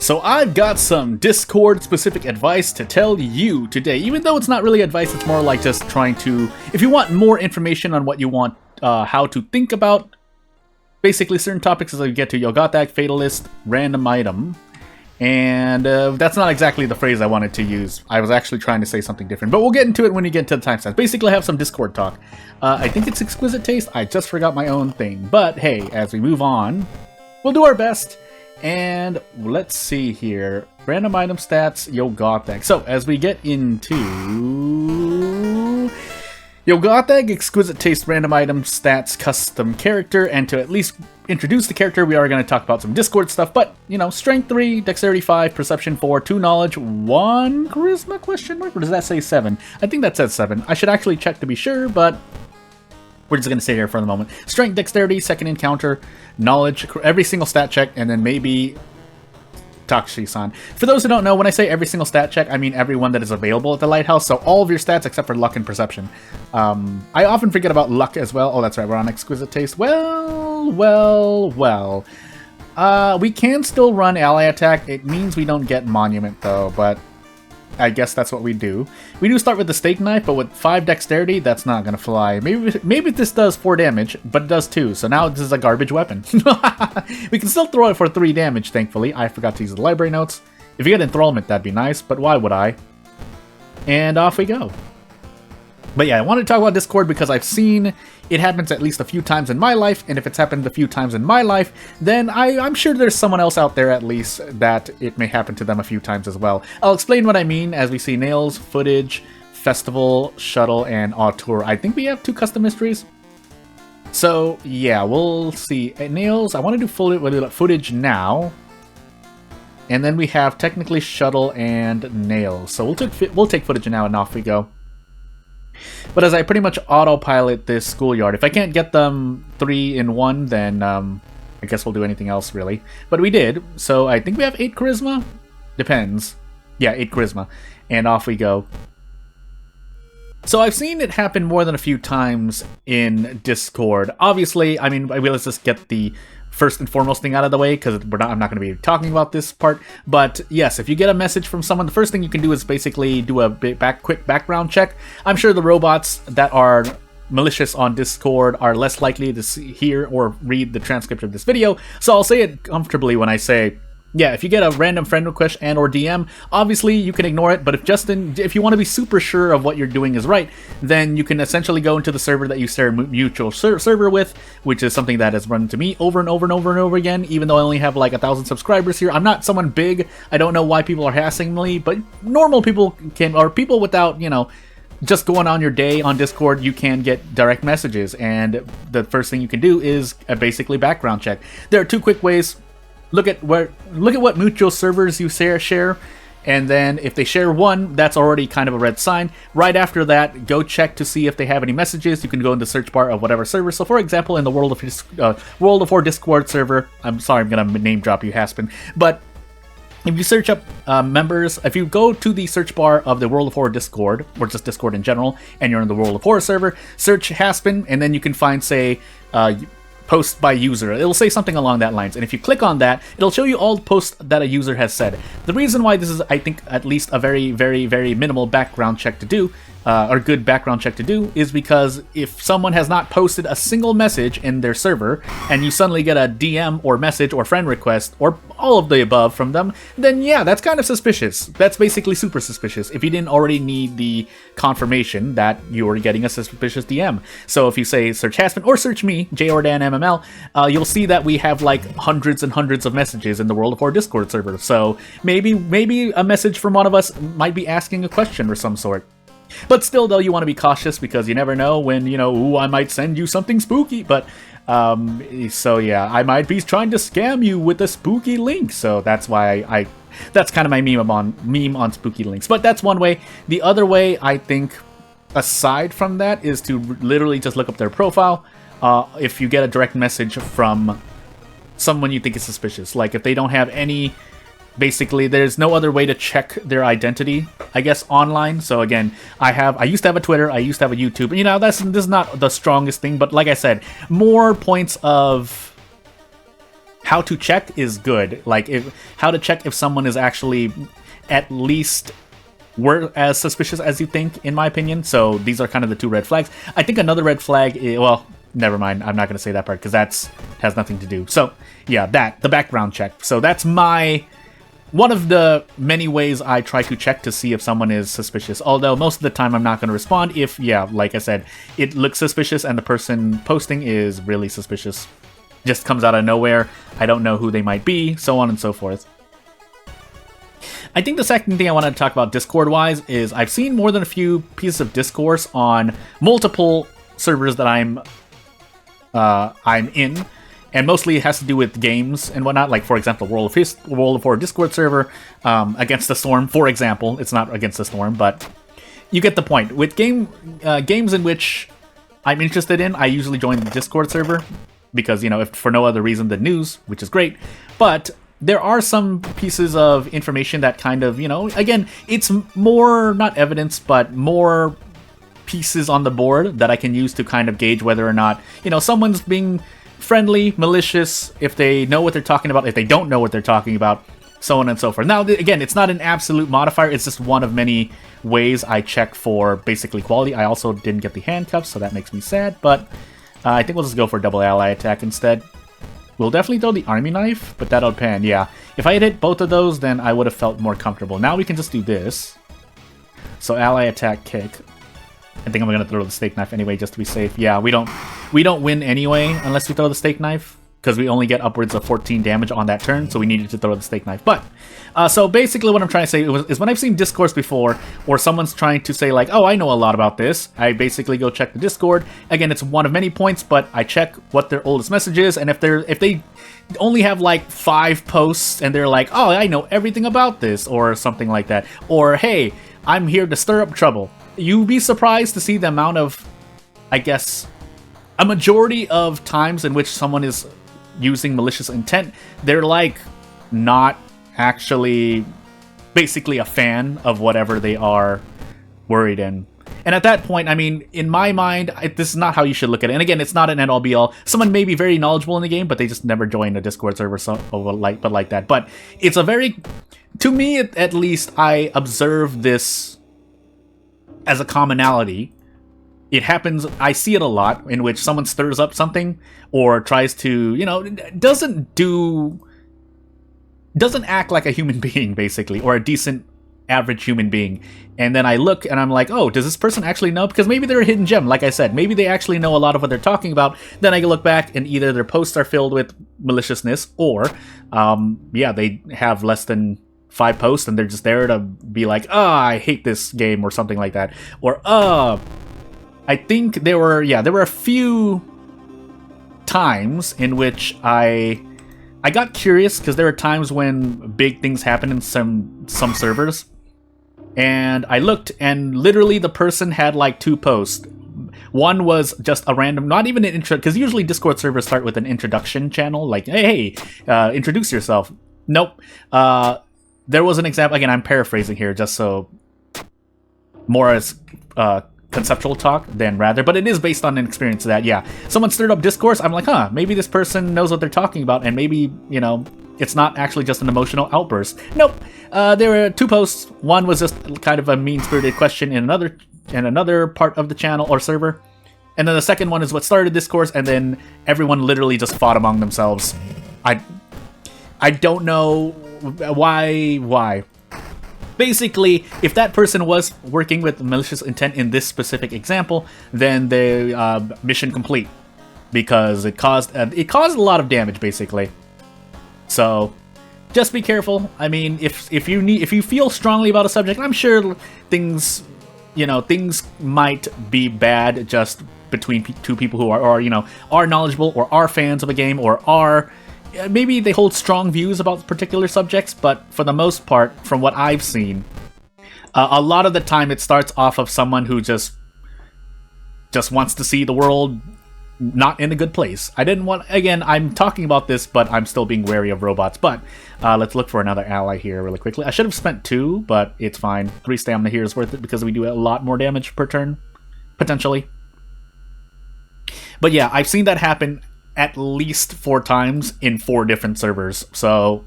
So I've got some Discord-specific advice to tell you today. Even though it's not really advice, it's more like just trying to... If you want more information on what you want, how to think about basically certain topics as I get to Yogatak, Fatalist, Random Item. And that's not exactly the phrase I wanted to use. I was actually trying to say something different. But we'll get into it when you get to the timestamps. Basically, I have some Discord talk. I think it's Exquisite Taste. I just forgot my own thing. But hey, as we move on, we'll do our best. And let's see here. Random item stats, Yogatak. So, as we get into Yogatak, Exquisite Taste, Random item stats, custom character, and to at least introduce the character, we are going to talk about some Discord stuff. But, you know, Strength 3, Dexterity 5, Perception 4, 2 Knowledge, 1 Charisma, question mark? Or does that say 7? I think that says 7. I should actually check to be sure, but we're just going to stay here for the moment. Strength, Dexterity, second encounter, Knowledge, every single stat check, and then maybe Takshi-san. For those who don't know, when I say every single stat check, I mean every one that is available at the Lighthouse, so all of your stats except for Luck and Perception. I often forget about Luck as well. Oh, that's right, we're on Exquisite Taste. Well. We can still run Ally Attack. It means we don't get Monument, though, but I guess that's what we do. We do start with the Steak Knife, but with 5 Dexterity, that's not gonna fly. Maybe this does 4 damage, but it does 2, so now this is a garbage weapon. We can still throw it for 3 damage, thankfully. I forgot to use the library notes. If you get Enthrallment, that'd be nice, but why would I? And off we go. But yeah, I wanted to talk about Discord because I've seen it happens at least a few times in my life, and if it's happened a few times in my life, then I'm sure there's someone else out there at least that it may happen to them a few times as well. I'll explain what I mean as we see Nails, Footage, Festival, Shuttle, and Auteur. I think we have 2 custom mysteries. So yeah, we'll see. Nails, I want to do Footage now. And then we have technically Shuttle and Nails. So we'll take Footage now and off we go. But as I pretty much autopilot this schoolyard, if I can't get them 3 in 1, then I guess we'll do anything else, really. But we did, so I think we have 8 Charisma? Depends. Yeah, 8 Charisma. And off we go. So I've seen it happen more than a few times in Discord. Obviously, I mean, let's just get the first and foremost thing out of the way, because I'm not going to be talking about this part. But yes, if you get a message from someone, the first thing you can do is basically do a quick background check. I'm sure the robots that are malicious on Discord are less likely to hear or read the transcript of this video, so I'll say it comfortably when I say, yeah, if you get a random friend request and or DM, obviously you can ignore it, but if you want to be super sure of what you're doing is right, then you can essentially go into the server that you share mutual server with, which is something that has run to me over and over and over and over again, even though I only have like 1,000 subscribers here. I'm not someone big. I don't know why people are harassing me, but normal people can, or people without, you know, just going on your day on Discord, you can get direct messages, and the first thing you can do is basically background check. There are 2 quick ways. Look at what mutual servers you share, and then if they share one, that's already kind of a red sign. Right after that, go check to see if they have any messages. You can go in the search bar of whatever server. So, for example, in the World of War Discord server, I'm sorry, I'm gonna name drop you, Haspin, but if you search up members, if you go to the search bar of the World of Horror Discord, or just Discord in general, and you're in the World of Horror server, search Haspin, and then you can find, say, post by user. It'll say something along that lines, and if you click on that, it'll show you all the posts that a user has said. The reason why this is, I think, at least a very, very, very minimal background check to do, or good background check to do, is because if someone has not posted a single message in their server, and you suddenly get a DM or message or friend request, or all of the above from them, then yeah, that's kind of suspicious. That's basically super suspicious, if you didn't already need the confirmation that you were getting a suspicious DM. So if you say search Haspin or search me, JOrdanMML, you'll see that we have like hundreds and hundreds of messages in the World of War Discord server. So maybe a message from one of us might be asking a question of some sort. But still, though, you want to be cautious because you never know when, you know, ooh, I might send you something spooky. But, so yeah, I might be trying to scam you with a spooky link. So that's why that's kind of my meme on spooky links. But that's one way. The other way, I think, aside from that, is to literally just look up their profile. If you get a direct message from someone you think is suspicious, like if they don't have any... Basically, there's no other way to check their identity, I guess, online. So again, I used to have a Twitter, I used to have a YouTube. You know, this is not the strongest thing, but like I said, more points of how to check is good. Like, how to check if someone is actually at least were as suspicious as you think, in my opinion. So these are kind of the 2 red flags. I think another red flag is, well, never mind. I'm not going to say that part because has nothing to do. So yeah, the background check. So that's one of the many ways I try to check to see if someone is suspicious. Although most of the time I'm not going to respond if, yeah, like I said, it looks suspicious and the person posting is really suspicious. Just comes out of nowhere. I don't know who they might be, so on and so forth. I think the second thing I wanted to talk about Discord-wise is I've seen more than a few pieces of discourse on multiple servers that I'm in, and mostly it has to do with games and whatnot. Like, for example, World of War Discord server, Against the Storm, for example. It's not Against the Storm, but you get the point. With games in which I'm interested in, I usually join the Discord server because, you know, if for no other reason than news, which is great. But there are some pieces of information that kind of, you know, again, it's more, not evidence, but more pieces on the board that I can use to kind of gauge whether or not, you know, someone's being friendly, malicious, if they know what they're talking about, if they don't know what they're talking about, so on and so forth. Now, again, it's not an absolute modifier, it's just one of many ways I check for basically quality. I also didn't get the handcuffs, so that makes me sad, but I think we'll just go for double ally attack instead. We'll definitely throw the army knife, but that'll depend, yeah. If I had hit both of those, then I would have felt more comfortable. Now we can just do this. So ally attack kick. I think I'm gonna throw the steak knife anyway, just to be safe. Yeah, we don't win anyway unless we throw the steak knife, because we only get upwards of 14 damage on that turn, so we needed to throw the steak knife. But so basically what I'm trying to say is when I've seen discourse before, or someone's trying to say like, oh, I know a lot about this, I basically go check the Discord. Again, it's one of many points, but I check what their oldest message is, and if they only have like 5 posts and they're like, oh, I know everything about this, or something like that, or hey, I'm here to stir up trouble, you'd be surprised to see the amount of, I guess, a majority of times in which someone is using malicious intent, they're like not actually basically a fan of whatever they are worried in. And at that point, I mean, in my mind, this is not how you should look at it. And again, it's not an end-all be-all. Someone may be very knowledgeable in the game, but they just never joined a Discord server like that. But it's a very, to me at least, I observe this as a commonality. It happens, I see it a lot, in which someone stirs up something or tries to, you know, doesn't act like a human being, basically, or a decent average human being. And then I look and I'm like, oh, does this person actually know? Because maybe they're a hidden gem, like I said. Maybe they actually know a lot of what they're talking about. Then I look back and either their posts are filled with maliciousness or, yeah, they have less than 5 posts and they're just there to be like, oh, I hate this game or something like that. Or, I think there were a few times in which I got curious, because there are times when big things happen in some servers, and I looked, and literally the person had like 2 posts. One was just a random, not even an intro, because usually Discord servers start with an introduction channel, like, hey, introduce yourself. Nope. There was an example, again, I'm paraphrasing here, just so more as conceptual talk than rather, but it is based on an experience that, yeah, someone stirred up discourse. I'm like, huh, maybe this person knows what they're talking about, and maybe, you know, it's not actually just an emotional outburst. Nope. There were 2 posts. One was just kind of a mean-spirited question in another part of the channel or server, and then the second one is what started discourse, and then everyone literally just fought among themselves. I don't know why. Basically, if that person was working with malicious intent in this specific example, then the mission complete, because it caused a lot of damage, basically. So, just be careful. I mean, if you feel strongly about a subject, I'm sure things might be bad just between 2 people who are knowledgeable or are fans of a game or are. Maybe they hold strong views about particular subjects, but for the most part, from what I've seen, a lot of the time it starts off of someone who just wants to see the world not in a good place. Again, I'm talking about this, but I'm still being wary of robots. But let's look for another ally here really quickly. I should have spent 2, but it's fine. 3 stamina here is worth it because we do a lot more damage per turn, potentially. But yeah, I've seen that happen at least 4 times in 4 different servers. So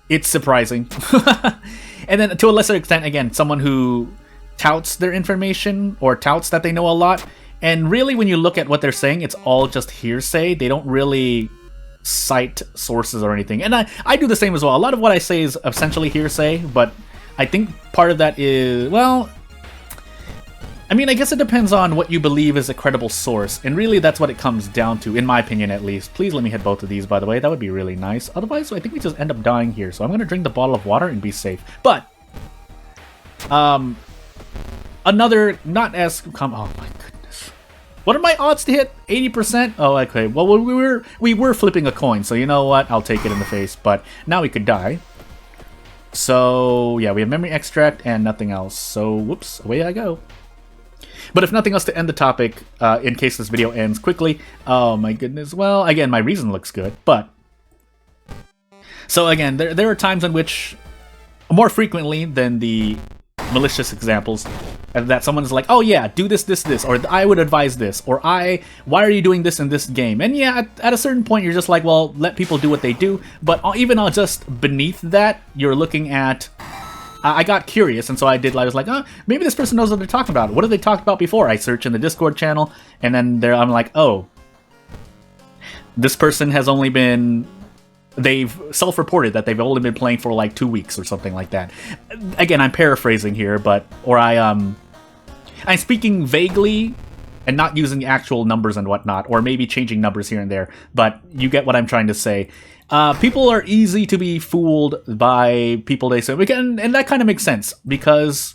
it's surprising. And then to a lesser extent, again, someone who touts their information or touts that they know a lot. And really, when you look at what they're saying, it's all just hearsay. They don't really cite sources or anything. And I do the same as well. A lot of what I say is essentially hearsay, but I think part of that is, well, I mean, I guess it depends on what you believe is a credible source. And really, that's what it comes down to, in my opinion at least. Please let me hit both of these, by the way. That would be really nice. Otherwise, I think we just end up dying here. So I'm going to drink the bottle of water and be safe. But, another, not as, oh my goodness. What are my odds to hit? 80%? Oh, okay. Well, we were flipping a coin, so you know what? I'll take it in the face. But now we could die. So, yeah, we have memory extract and nothing else. So, whoops, away I go. But if nothing else, to end the topic, in case this video ends quickly, oh my goodness, well, again, my reason looks good, but... So again, there are times in which, more frequently than the malicious examples, that someone's like, oh yeah, do this, this, this, or I would advise this, or why are you doing this in this game? And yeah, at a certain point, you're just like, well, let people do what they do, but even just beneath that, you're looking at... I got curious, and so I was like, oh, maybe this person knows what they're talking about. What have they talked about before? I search in the Discord channel, and then I'm like, oh, this person has only been... They've self-reported that they've only been playing for like 2 weeks or something like that. Again, I'm paraphrasing here, but... Or I'm speaking vaguely and not using actual numbers and whatnot, or maybe changing numbers here and there, but you get what I'm trying to say. People are easy to be fooled by people they say, and that kind of makes sense, because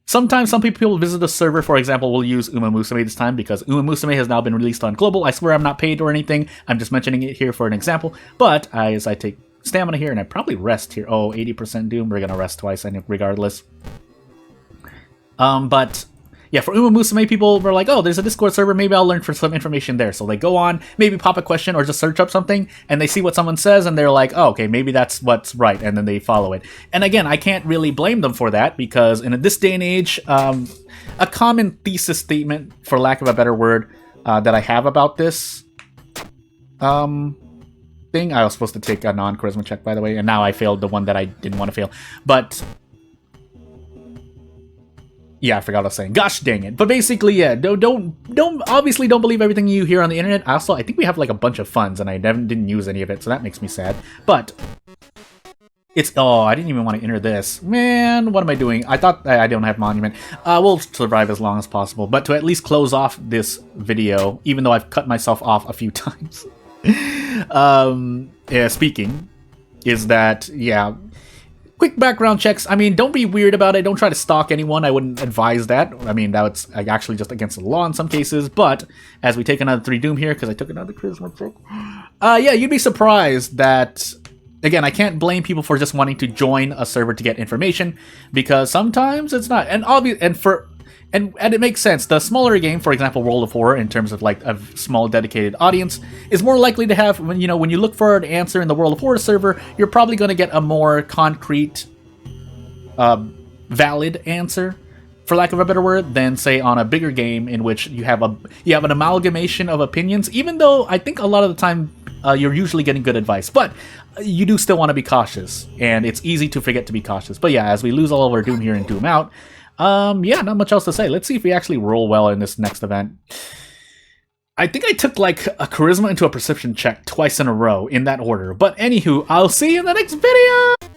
sometimes some people visit a server, for example, will use Uma Musume this time, because Uma Musume has now been released on Global. I swear I'm not paid or anything, I'm just mentioning it here for an example, but as I take stamina here, and I probably rest here, oh, 80% Doom, we're gonna rest twice, I think, regardless. But... yeah, for Uma Musume, people were like, oh, there's a Discord server, maybe I'll learn for some information there. So they go on, maybe pop a question or just search up something, and they see what someone says, and they're like, oh, okay, maybe that's what's right, and then they follow it. And again, I can't really blame them for that, because in this day and age, a common thesis statement, for lack of a better word, that I have about this thing, I was supposed to take a non-charisma check, by the way, and now I failed the one that I didn't want to fail. But... yeah, I forgot what I was saying. Gosh dang it. But basically, yeah, obviously don't believe everything you hear on the internet. Also, I think we have like a bunch of funds and I didn't use any of it, so that makes me sad. But it's, oh, I didn't even want to enter this. Man, what am I doing? I thought I don't have monument. We'll survive as long as possible, but to at least close off this video, even though I've cut myself off a few times. Yeah, speaking, is that, yeah, quick background checks. I mean, don't be weird about it. Don't try to stalk anyone. I wouldn't advise that. I mean, that's actually just against the law in some cases. But as we take another 3 Doom here, because I took another charisma check. Yeah, you'd be surprised that... again, I can't blame people for just wanting to join a server to get information, because sometimes it's not. And it makes sense. The smaller a game, for example, World of Horror, in terms of like a small dedicated audience, is more likely to have, when you look for an answer in the World of Horror server, you're probably going to get a more concrete, valid answer, for lack of a better word, than say on a bigger game in which you have an amalgamation of opinions. Even though I think a lot of the time you're usually getting good advice, but you do still want to be cautious, and it's easy to forget to be cautious. But yeah, as we lose all of our Doom here and Doom out. Yeah, not much else to say. Let's see if we actually roll well in this next event. I think I took, like, a charisma into a perception check twice in a row, in that order. But anywho, I'll see you in the next video!